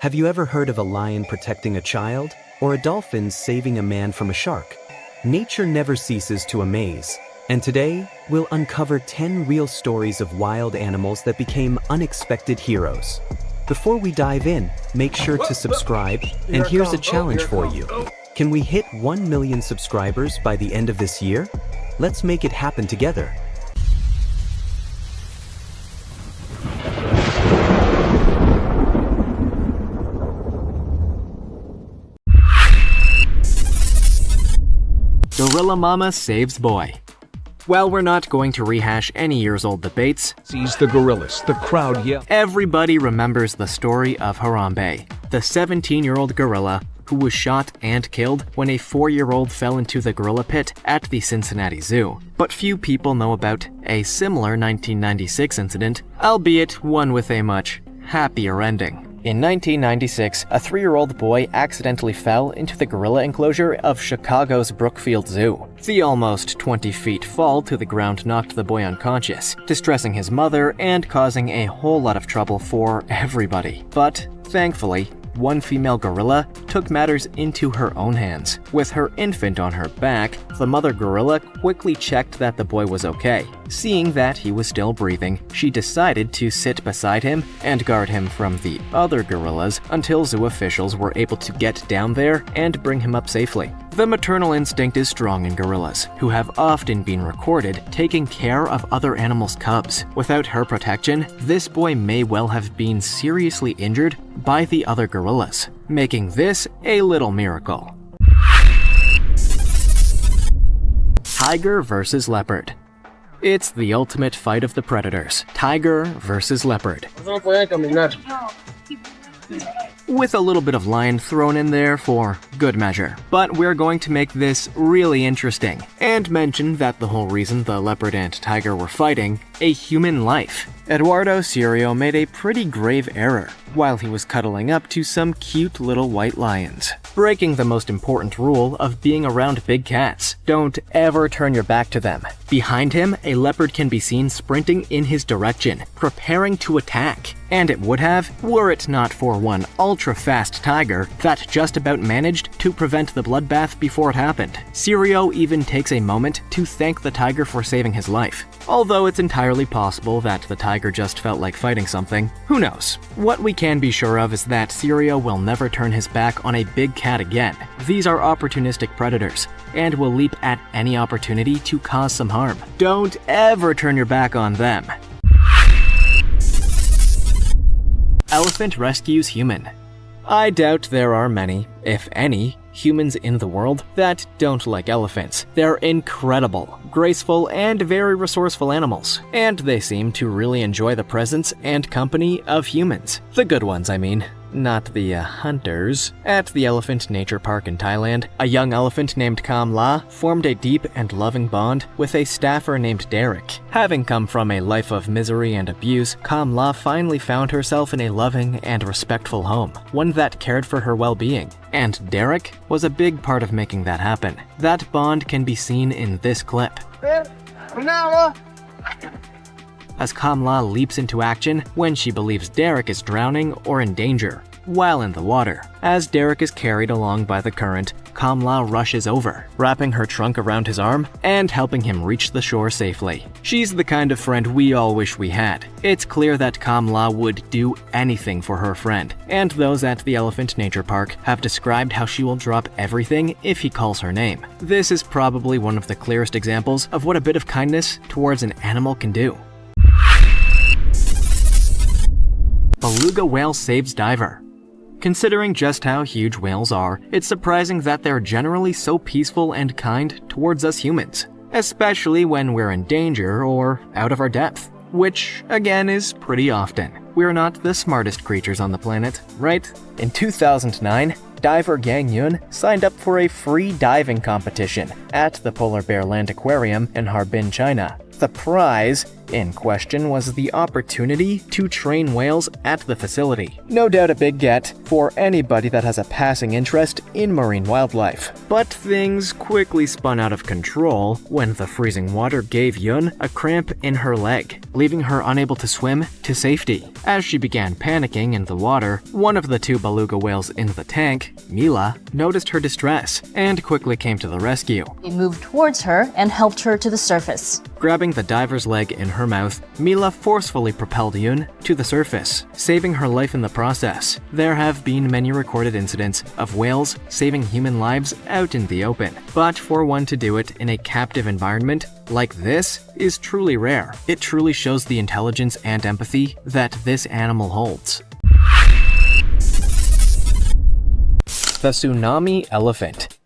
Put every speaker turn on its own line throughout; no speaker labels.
Have you ever heard of a lion protecting a child, or a dolphin saving a man from a shark? Nature never ceases to amaze, and today we'll uncover 10 real stories of wild animals that became unexpected heroes. Before we dive in, make sure to subscribe, and here's a challenge for you. Can we hit 1 million subscribers by the end of this year? Let's make it happen together.
Gorilla Mama saves boy. Well, we're not going to rehash any years-old debates.
Sees the gorillas, the crowd yell.
Everybody remembers the story of Harambe, the 17-year-old gorilla who was shot and killed when a 4-year-old fell into the gorilla pit at the Cincinnati Zoo. But few people know about a similar 1996 incident, albeit one with a much happier ending. In 1996, a 3-year-old boy accidentally fell into the gorilla enclosure of Chicago's Brookfield Zoo. The almost 20-feet fall to the ground knocked the boy unconscious, distressing his mother and causing a whole lot of trouble for everybody. But, thankfully, one female gorilla took matters into her own hands. With her infant on her back, the mother gorilla quickly checked that the boy was okay. Seeing that he was still breathing, she decided to sit beside him and guard him from the other gorillas until zoo officials were able to get down there and bring him up safely. The maternal instinct is strong in gorillas, who have often been recorded taking care of other animals' cubs. Without her protection, this boy may well have been seriously injured by the other gorillas, making this a little miracle. Tiger versus leopard. It's the ultimate fight of the predators, tiger versus leopard. With a little bit of lion thrown in there for good measure. But we're going to make this really interesting, and mention that the whole reason the leopard and tiger were fighting, a human life. Eduardo Cirio made a pretty grave error while he was cuddling up to some cute little white lions, breaking the most important rule of being around big cats. Don't ever turn your back to them. Behind him, a leopard can be seen sprinting in his direction, preparing to attack. And it would have, were it not for one ultra-fast tiger that just about managed to prevent the bloodbath before it happened. Cirio even takes a moment to thank the tiger for saving his life. Although it's entirely possible that the tiger just felt like fighting something, who knows? What we can be sure of is that Cirio will never turn his back on a big cat again. These are opportunistic predators, and will leap at any opportunity to cause some harm. Don't ever turn your back on them. Elephant rescues human. I doubt there are many, if any, humans in the world that don't like elephants. They're incredible, graceful, and very resourceful animals, and they seem to really enjoy the presence and company of humans. The good ones, I mean. Not the hunters. At the Elephant Nature Park in Thailand, a young elephant named Kamla formed a deep and loving bond with a staffer named Derek. Having come from a life of misery and abuse, Kamla finally found herself in a loving and respectful home, one that cared for her well-being. And Derek was a big part of making that happen. That bond can be seen in this clip. As Kamla leaps into action when she believes Derek is drowning or in danger while in the water. As Derek is carried along by the current, Kamla rushes over, wrapping her trunk around his arm and helping him reach the shore safely. She's the kind of friend we all wish we had. It's clear that Kamla would do anything for her friend, and those at the Elephant Nature Park have described how she will drop everything if he calls her name. This is probably one of the clearest examples of what a bit of kindness towards an animal can do. Beluga whale saves diver. Considering just how huge whales are, it's surprising that they're generally so peaceful and kind towards us humans, especially when we're in danger or out of our depth, which, again, is pretty often. We're not the smartest creatures on the planet, right? In 2009, diver Gang Yun signed up for a free diving competition at the Polar Bear Land Aquarium in Harbin, China. The prize, In question was the opportunity to train whales at the facility. No doubt a big get for anybody that has a passing interest in marine wildlife. But things quickly spun out of control when the freezing water gave Yun a cramp in her leg, leaving her unable to swim to safety. As she began panicking in the water, one of the two beluga whales in the tank, Mila, noticed her distress and quickly came to the rescue.
He moved towards her and helped her to the surface.
Grabbing the diver's leg in her mouth, Mila forcefully propelled Yun to the surface, saving her life in the process. There have been many recorded incidents of whales saving human lives out in the open, but for one to do it in a captive environment like this is truly rare. It truly shows the intelligence and empathy that this animal holds. The tsunami elephant.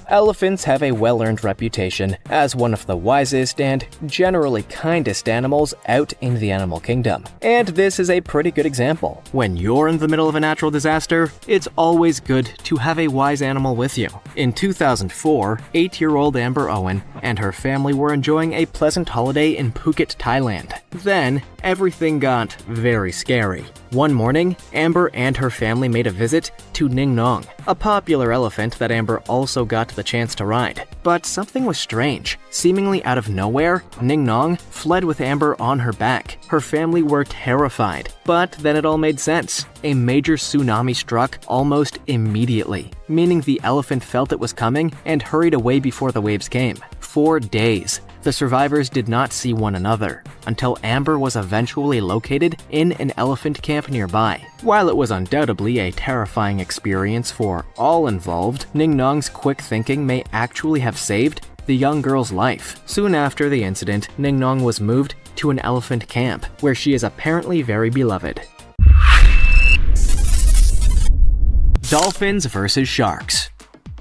Elephants have a well-earned reputation as one of the wisest and generally kindest animals out in the animal kingdom. And this is a pretty good example. When you're in the middle of a natural disaster, it's always good to have a wise animal with you. In 2004, 8-year-old Amber Owen and her family were enjoying a pleasant holiday in Phuket, Thailand. Then, everything got very scary. One morning, Amber and her family made a visit to Ning Nong, a popular elephant that Amber also got the chance to ride. But something was strange. Seemingly out of nowhere, Ning Nong fled with Amber on her back. Her family were terrified, but then it all made sense. A major tsunami struck almost immediately, meaning the elephant felt it was coming and hurried away before the waves came. For days, the survivors did not see one another until Amber was eventually located in an elephant camp nearby. While it was undoubtedly a terrifying experience for all involved, Ning Nong's quick thinking may actually have saved the young girl's life. Soon after the incident, Ning Nong was moved to an elephant camp, where she is apparently very beloved. Dolphins versus sharks.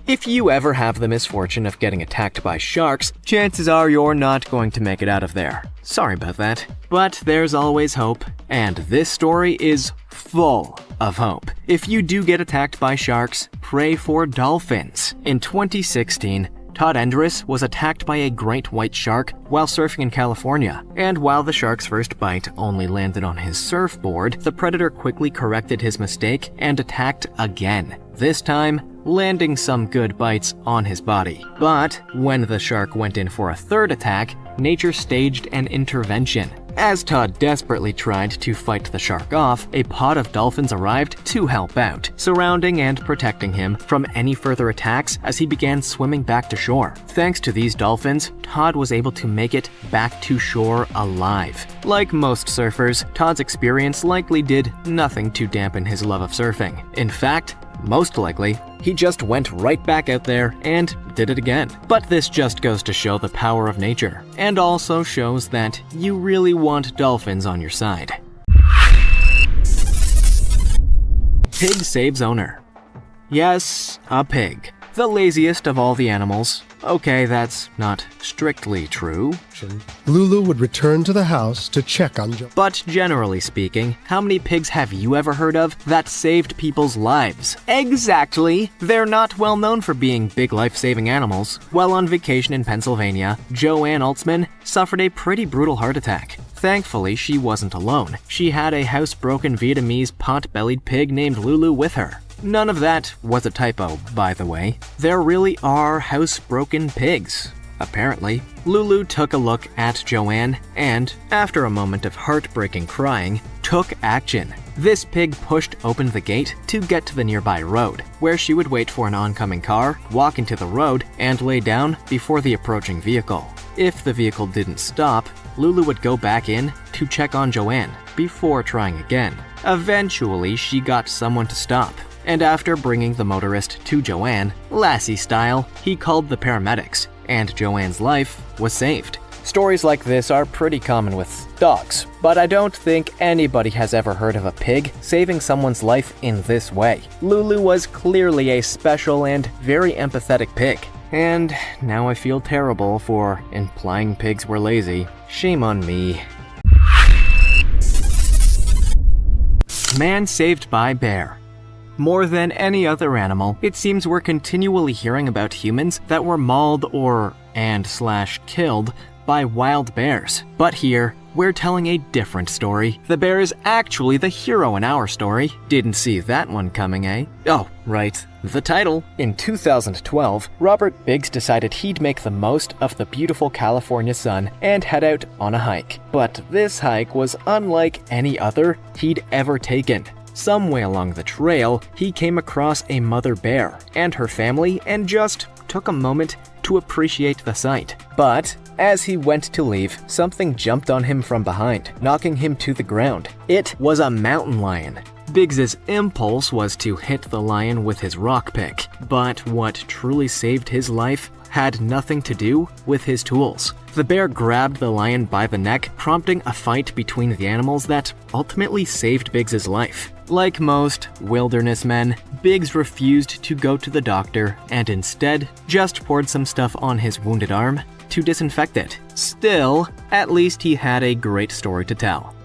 If you ever have the misfortune of getting attacked by sharks, chances are you're not going to make it out of there. Sorry about that. But there's always hope, and this story is full of hope. If you do get attacked by sharks, pray for dolphins. In 2016, Todd Endress was attacked by a great white shark while surfing in California, and while the shark's first bite only landed on his surfboard, the predator quickly corrected his mistake and attacked again, this time landing some good bites on his body. But when the shark went in for a third attack, nature staged an intervention. As Todd desperately tried to fight the shark off, a pod of dolphins arrived to help out, surrounding and protecting him from any further attacks as he began swimming back to shore. Thanks to these dolphins, Todd was able to make it back to shore alive. Like most surfers, Todd's experience likely did nothing to dampen his love of surfing. In fact, most likely, he just went right back out there and did it again. But this just goes to show the power of nature, and also shows that you really want dolphins on your side. Pig saves owner. Yes, a pig. The laziest of all the animals. Okay, that's not strictly true.
Lulu would return to the house to check on Joe.
But generally speaking, how many pigs have you ever heard of that saved people's lives? Exactly! They're not well known for being big life-saving animals. While on vacation in Pennsylvania, Joanne Altsman suffered a pretty brutal heart attack. Thankfully, she wasn't alone. She had a housebroken Vietnamese pot-bellied pig named Lulu with her. None of that was a typo, by the way. There really are housebroken pigs, apparently. Lulu took a look at Joanne and, after a moment of heartbreaking crying, took action. This pig pushed open the gate to get to the nearby road, where she would wait for an oncoming car, walk into the road, and lay down before the approaching vehicle. If the vehicle didn't stop, Lulu would go back in to check on Joanne before trying again. Eventually, she got someone to stop, and after bringing the motorist to Joanne, Lassie style, he called the paramedics, and Joanne's life was saved. Stories like this are pretty common with dogs, but I don't think anybody has ever heard of a pig saving someone's life in this way. Lulu was clearly a special and very empathetic pig. And now I feel terrible for implying pigs were lazy. Shame on me. Man saved by bear. More than any other animal, it seems we're continually hearing about humans that were mauled or/killed by wild bears. But here, we're telling a different story. The bear is actually the hero in our story. Didn't see that one coming, eh? Oh, right. The title. In 2012, Robert Biggs decided he'd make the most of the beautiful California sun and head out on a hike. But this hike was unlike any other he'd ever taken. Some way along the trail, he came across a mother bear and her family and just took a moment to appreciate the sight. But as he went to leave, something jumped on him from behind, knocking him to the ground. It was a mountain lion. Biggs's impulse was to hit the lion with his rock pick, but what truly saved his life had nothing to do with his tools. The bear grabbed the lion by the neck, prompting a fight between the animals that ultimately saved Biggs's life. Like most wilderness men, Biggs refused to go to the doctor and instead just poured some stuff on his wounded arm to disinfect it. Still, at least he had a great story to tell.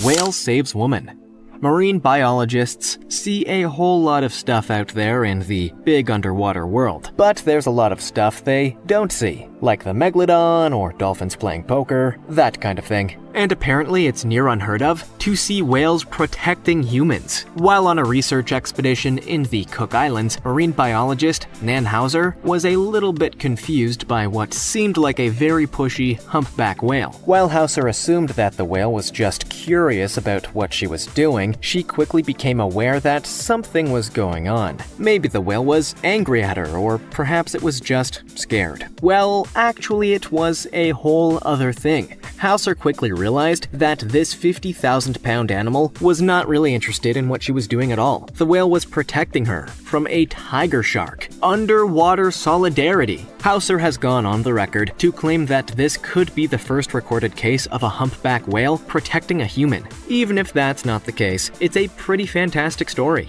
Whale saves woman. Marine biologists see a whole lot of stuff out there in the big underwater world, but there's a lot of stuff they don't see, like the megalodon or dolphins playing poker, that kind of thing. And apparently it's near unheard of to see whales protecting humans. While on a research expedition in the Cook Islands, marine biologist Nan Hauser was a little bit confused by what seemed like a very pushy humpback whale. While Hauser assumed that the whale was just curious about what she was doing, she quickly became aware that something was going on. Maybe the whale was angry at her, or perhaps it was just scared. Well, actually it was a whole other thing. Hauser quickly realized that this 50,000-pound animal was not really interested in what she was doing at all. The whale was protecting her from a tiger shark. Underwater solidarity. Hauser has gone on the record to claim that this could be the first recorded case of a humpback whale protecting a human. Even if that's not the case, it's a pretty fantastic story.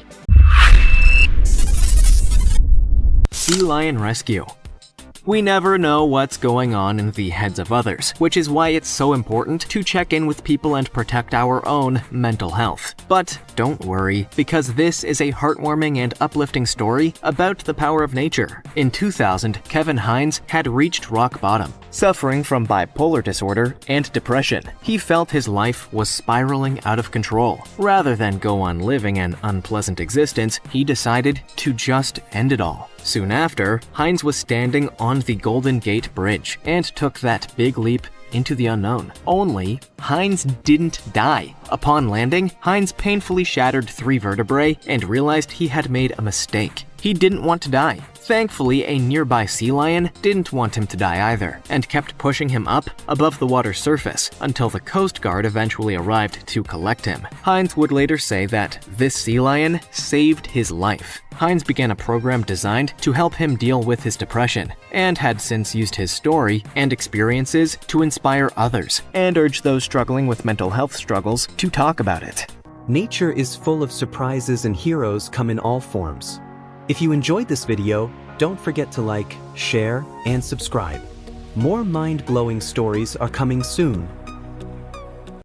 Sea lion rescue. We never know what's going on in the heads of others, which is why it's so important to check in with people and protect our own mental health. But don't worry, because this is a heartwarming and uplifting story about the power of nature. In 2000, Kevin Hines had reached rock bottom, suffering from bipolar disorder and depression. He felt his life was spiraling out of control. Rather than go on living an unpleasant existence, he decided to just end it all. Soon after, Hines was standing on the Golden Gate Bridge and took that big leap into the unknown. Only, Hines didn't die. Upon landing, Hines painfully shattered 3 vertebrae and realized he had made a mistake. He didn't want to die. Thankfully, a nearby sea lion didn't want him to die either, and kept pushing him up above the water's surface until the Coast Guard eventually arrived to collect him. Hines would later say that this sea lion saved his life. Hines began a program designed to help him deal with his depression, and had since used his story and experiences to inspire others, and urge those struggling with mental health struggles to talk about it.
Nature is full of surprises and heroes come in all forms. If you enjoyed this video, don't forget to like, share, and subscribe. More mind-blowing stories are coming soon.